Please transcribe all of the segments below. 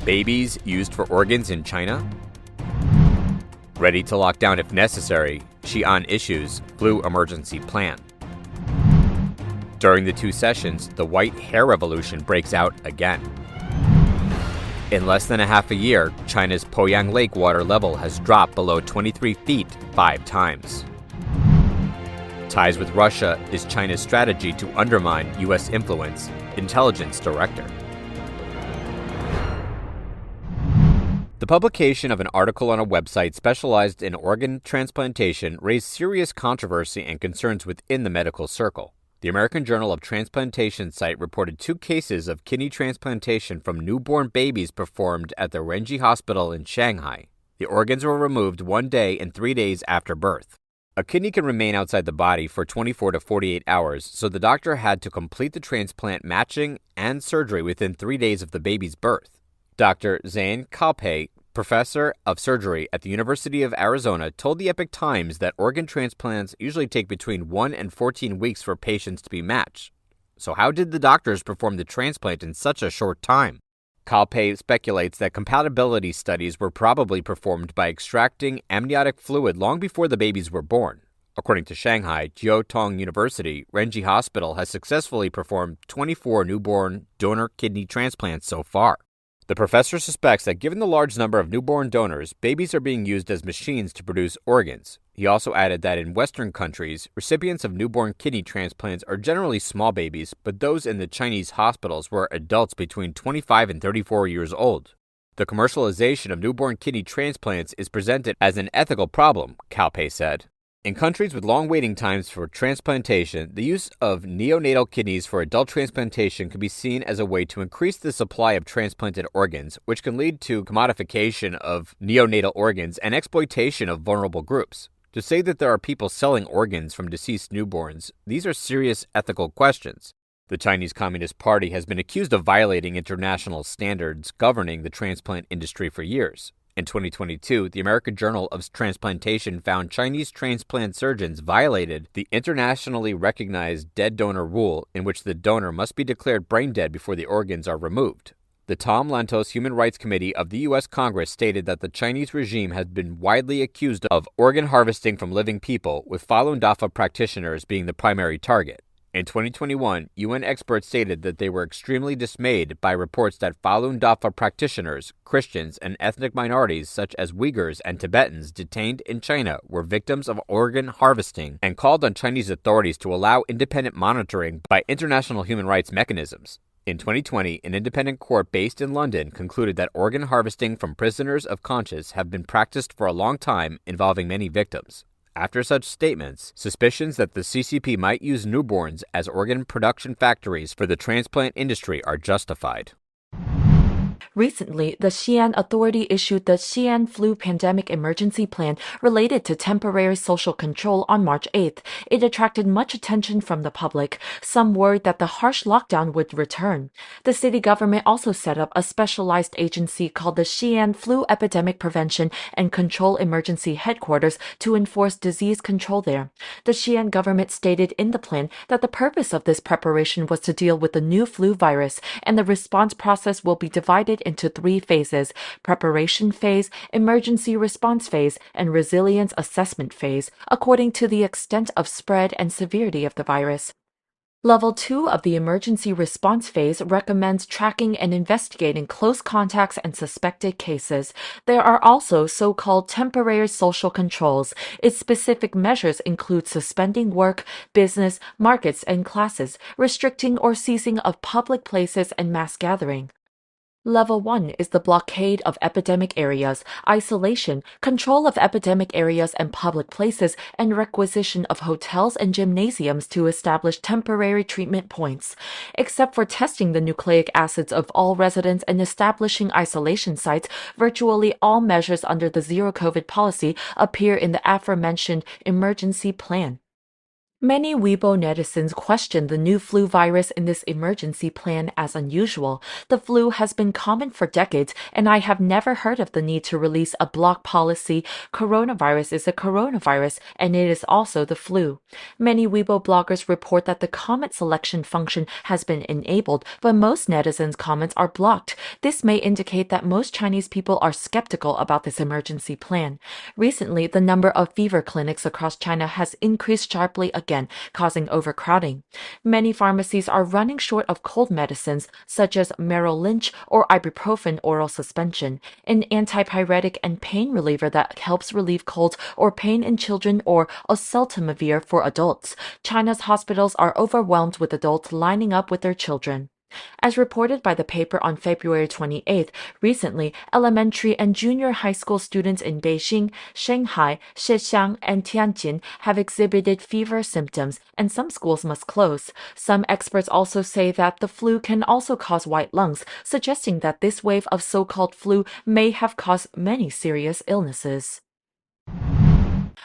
Babies used for organs in China? Ready to lock down if necessary, Xi'an issues flu emergency plan. During the two sessions, the white hair revolution breaks out again. In less than a half a year, China's Poyang Lake water level has dropped below 23 feet 5 times. Ties with Russia is China's strategy to undermine U.S. influence, intelligence director. The publication of an article on a website specialized in organ transplantation raised serious controversy and concerns within the medical circle. The American Journal of Transplantation site reported 2 cases of kidney transplantation from newborn babies performed at the Renji Hospital in Shanghai. The organs were removed 1 day and 3 days after birth. A kidney can remain outside the body for 24 to 48 hours, so the doctor had to complete the transplant matching and surgery within 3 days of the baby's birth. Dr. Xi'an, professor of surgery at the University of Arizona, told the Epoch Times that organ transplants usually take between 1 and 14 weeks for patients to be matched. So how did the doctors perform the transplant in such a short time? Kalpe speculates that compatibility studies were probably performed by extracting amniotic fluid long before the babies were born. According to Shanghai Jiaotong University, Renji Hospital has successfully performed 24 newborn donor kidney transplants so far. The professor suspects that given the large number of newborn donors, babies are being used as machines to produce organs. He also added that in Western countries, recipients of newborn kidney transplants are generally small babies, but those in the Chinese hospitals were adults between 25 and 34 years old. The commercialization of newborn kidney transplants is presented as an ethical problem, Kalpe said. In countries with long waiting times for transplantation, the use of neonatal kidneys for adult transplantation can be seen as a way to increase the supply of transplanted organs, which can lead to commodification of neonatal organs and exploitation of vulnerable groups. To say that there are people selling organs from deceased newborns, these are serious ethical questions. The Chinese Communist Party has been accused of violating international standards governing the transplant industry for years. In 2022, the American Journal of Transplantation found Chinese transplant surgeons violated the internationally recognized dead donor rule, in which the donor must be declared brain dead before the organs are removed. The Tom Lantos Human Rights Committee of the U.S. Congress stated that the Chinese regime has been widely accused of organ harvesting from living people, with Falun Dafa practitioners being the primary target. In 2021, UN experts stated that they were extremely dismayed by reports that Falun Dafa practitioners, Christians, and ethnic minorities such as Uyghurs and Tibetans detained in China were victims of organ harvesting and called on Chinese authorities to allow independent monitoring by international human rights mechanisms. In 2020, an independent court based in London concluded that organ harvesting from prisoners of conscience have been practiced for a long time, involving many victims. After such statements, suspicions that the CCP might use newborns as organ production factories for the transplant industry are justified. Recently, the Xi'an authority issued the Xi'an flu pandemic emergency plan related to temporary social control on March 8th. It attracted much attention from the public. Some worried that the harsh lockdown would return. The city government also set up a specialized agency called the Xi'an Flu Epidemic Prevention and Control Emergency Headquarters to enforce disease control there. The Xi'an government stated in the plan that the purpose of this preparation was to deal with the new flu virus, and the response process will be divided into 3 phases: preparation phase, emergency response phase, and resilience assessment phase, according to the extent of spread and severity of the virus. Level 2 of the emergency response phase recommends tracking and investigating close contacts and suspected cases. There are also so-called temporary social controls. Its specific measures include suspending work, business, markets, and classes, restricting or ceasing of public places and mass gathering. Level 1 is the blockade of epidemic areas, isolation, control of epidemic areas and public places, and requisition of hotels and gymnasiums to establish temporary treatment points. Except for testing the nucleic acids of all residents and establishing isolation sites, virtually all measures under the Zero COVID policy appear in the aforementioned emergency plan. Many Weibo netizens question the new flu virus in this emergency plan as unusual. The flu has been common for decades, and I have never heard of the need to release a block policy. Coronavirus is a coronavirus, and it is also the flu. Many Weibo bloggers report that the comment selection function has been enabled, but most netizens' comments are blocked. This may indicate that most Chinese people are skeptical about this emergency plan. Recently, the number of fever clinics across China has increased sharply again, causing overcrowding. Many pharmacies are running short of cold medicines such as Merrill Lynch or ibuprofen oral suspension, an antipyretic and pain reliever that helps relieve colds or pain in children, or oseltamivir for adults. China's hospitals are overwhelmed with adults lining up with their children. As reported by the paper on February 28th, recently, elementary and junior high school students in Beijing, Shanghai, Xi'an, and Tianjin have exhibited fever symptoms, and some schools must close. Some experts also say that the flu can also cause white lungs, suggesting that this wave of so-called flu may have caused many serious illnesses.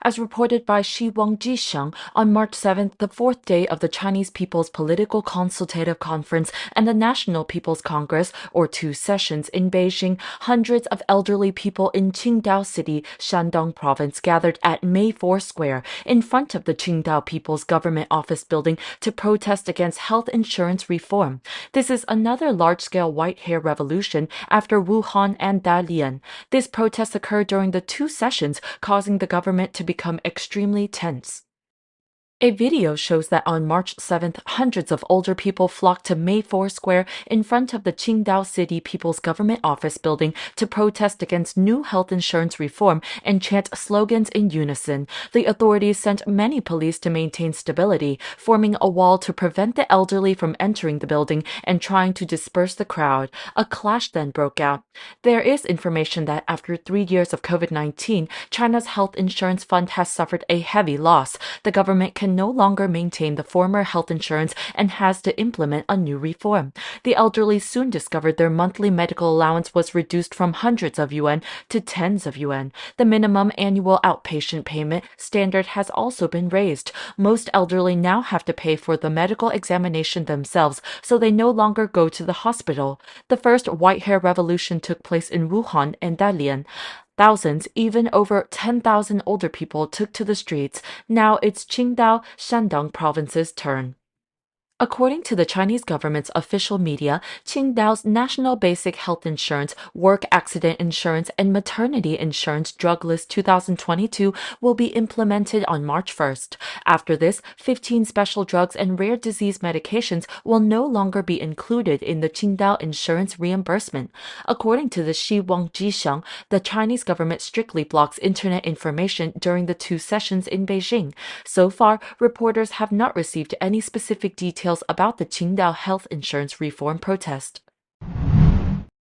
As reported by Xi'an on March 7th, the fourth day of the Chinese People's Political Consultative Conference and the National People's Congress, or two sessions, in Beijing, hundreds of elderly people in Qingdao City, Shandong Province, gathered at May 4 Square in front of the Qingdao People's Government Office building to protest against health insurance reform. This is another large-scale white hair revolution after Wuhan and Dalian. This protest occurred during the two sessions, causing the government to become extremely tense. A video shows that on March 7th, hundreds of older people flocked to May 4 Square in front of the Qingdao City People's Government Office building to protest against new health insurance reform and chant slogans in unison. The authorities sent many police to maintain stability, forming a wall to prevent the elderly from entering the building and trying to disperse the crowd. A clash then broke out. There is information that after 3 years of COVID-19, China's health insurance fund has suffered a heavy loss. The government can no longer maintain the former health insurance and has to implement a new reform. The elderly soon discovered their monthly medical allowance was reduced from hundreds of yuan to tens of yuan. The minimum annual outpatient payment standard has also been raised. Most elderly now have to pay for the medical examination themselves, so they no longer go to the hospital. The first white hair revolution took place in Wuhan and Dalian. Thousands, even over 10,000 older people took to the streets. Now it's Qingdao, Shandong province's turn. According to the Chinese government's official media, Qingdao's National Basic Health Insurance, Work Accident Insurance, and Maternity Insurance Drug List 2022 will be implemented on March 1st. After this, 15 special drugs and rare disease medications will no longer be included in the Qingdao insurance reimbursement. According to the Xi'an, the Chinese government strictly blocks internet information during the two sessions in Beijing. So far, reporters have not received any specific details about the Qingdao health insurance reform protest.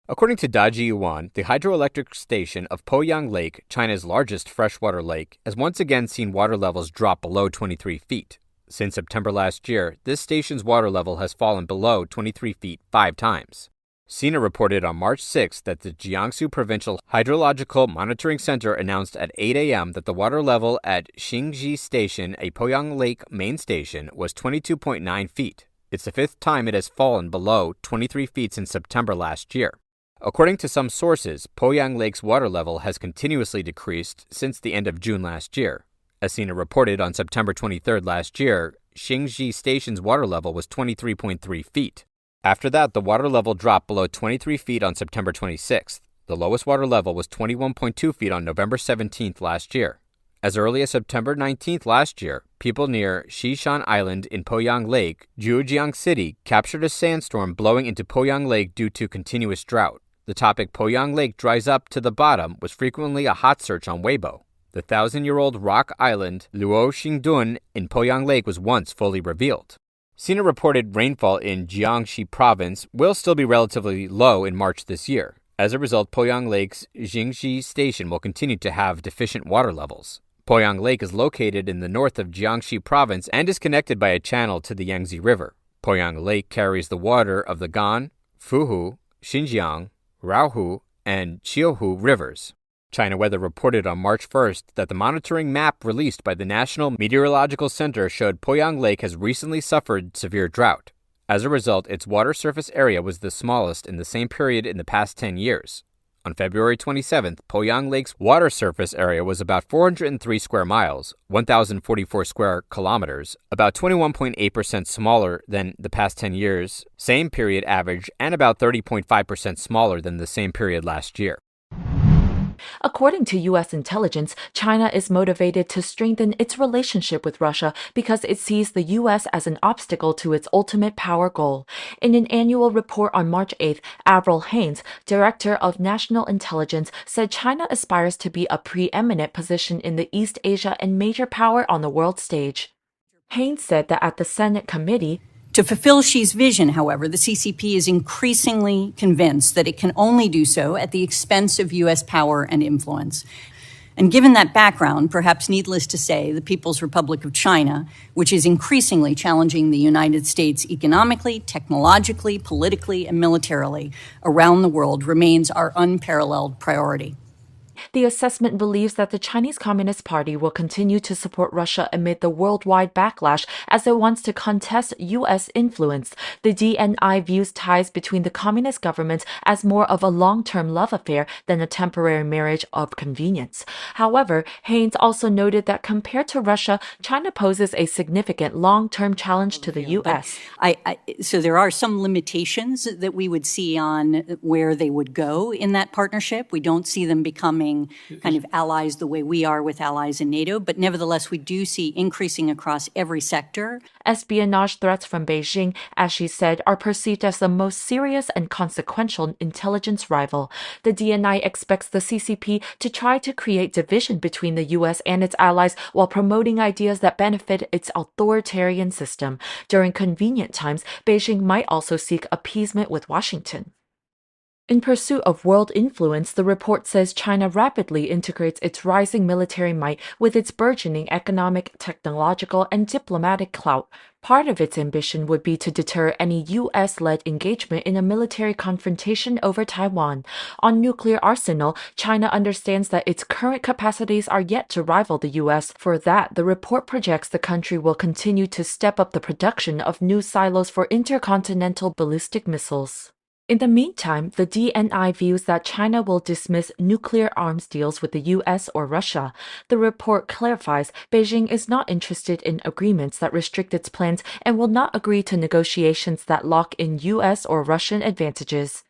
According to Daji Yuan, the hydroelectric station of Poyang Lake, China's largest freshwater lake, has once again seen water levels drop below 23 feet. Since September last year, this station's water level has fallen below 23 feet 5 times. Sina reported on March 6 that the Jiangsu Provincial Hydrological Monitoring Center announced at 8 a.m. that the water level at Xingji Station, a Poyang Lake main station, was 22.9 feet. It's the fifth time it has fallen below 23 feet since September last year. According to some sources, Poyang Lake's water level has continuously decreased since the end of June last year. As Sina reported on September 23rd last year, Xingji Station's water level was 23.3 feet. After that, the water level dropped below 23 feet on September 26th. The lowest water level was 21.2 feet on November 17th last year. As early as September 19th last year, people near Xi'an Island in Poyang Lake, Zhejiang City, captured a sandstorm blowing into Poyang Lake due to continuous drought. The topic "Poyang Lake dries up to the bottom" was frequently a hot search on Weibo. The 1,000-year-old rock island Luo Xingdun in Poyang Lake was once fully revealed. Sina reported rainfall in Jiangxi province will still be relatively low in March this year. As a result, Poyang Lake's Xingji Station will continue to have deficient water levels. Poyang Lake is located in the north of Jiangxi province and is connected by a channel to the Yangtze River. Poyang Lake carries the water of the Gan, Fuhu, Xinjiang, Raohu, and Qiuhu rivers. China Weather reported on March 1st that the monitoring map released by the National Meteorological Center showed Poyang Lake has recently suffered severe drought. As a result, its water surface area was the smallest in the same period in the past 10 years. On February 27th, Poyang Lake's water surface area was about 403 square miles, 1,044 square kilometers, about 21.8% smaller than the past 10 years, same period average, and about 30.5% smaller than the same period last year. According to U.S. intelligence, China is motivated to strengthen its relationship with Russia because it sees the U.S. as an obstacle to its ultimate power goal. In an annual report on March 8th, Avril Haines, Director of National Intelligence, said China aspires to be a preeminent position in the East Asia and major power on the world stage. Haines said that at the Senate committee, to fulfill Xi's vision, however, the CCP is increasingly convinced that it can only do so at the expense of U.S. power and influence. And given that background, perhaps needless to say, the People's Republic of China, which is increasingly challenging the United States economically, technologically, politically, and militarily around the world, remains our unparalleled priority. The assessment believes that the Chinese Communist Party will continue to support Russia amid the worldwide backlash as it wants to contest U.S. influence. The DNI views ties between the communist governments as more of a long-term love affair than a temporary marriage of convenience. However, Haines also noted that compared to Russia, China poses a significant long-term challenge to the U.S. So there are some limitations that we would see on where they would go in that partnership. We don't see them becoming kind of allies the way we are with allies in NATO, but nevertheless, we do see increasing across every sector. Espionage threats from Beijing, as she said, are perceived as the most serious and consequential intelligence rival. The DNI expects the CCP to try to create division between the U.S. and its allies while promoting ideas that benefit its authoritarian system. During convenient times, Beijing might also seek appeasement with Washington. In pursuit of world influence, the report says China rapidly integrates its rising military might with its burgeoning economic, technological, and diplomatic clout. Part of its ambition would be to deter any U.S.-led engagement in a military confrontation over Taiwan. On nuclear arsenal, China understands that its current capacities are yet to rival the U.S. For that, the report projects the country will continue to step up the production of new silos for intercontinental ballistic missiles. In the meantime, the DNI views that China will dismiss nuclear arms deals with the U.S. or Russia. The report clarifies Beijing is not interested in agreements that restrict its plans and will not agree to negotiations that lock in U.S. or Russian advantages.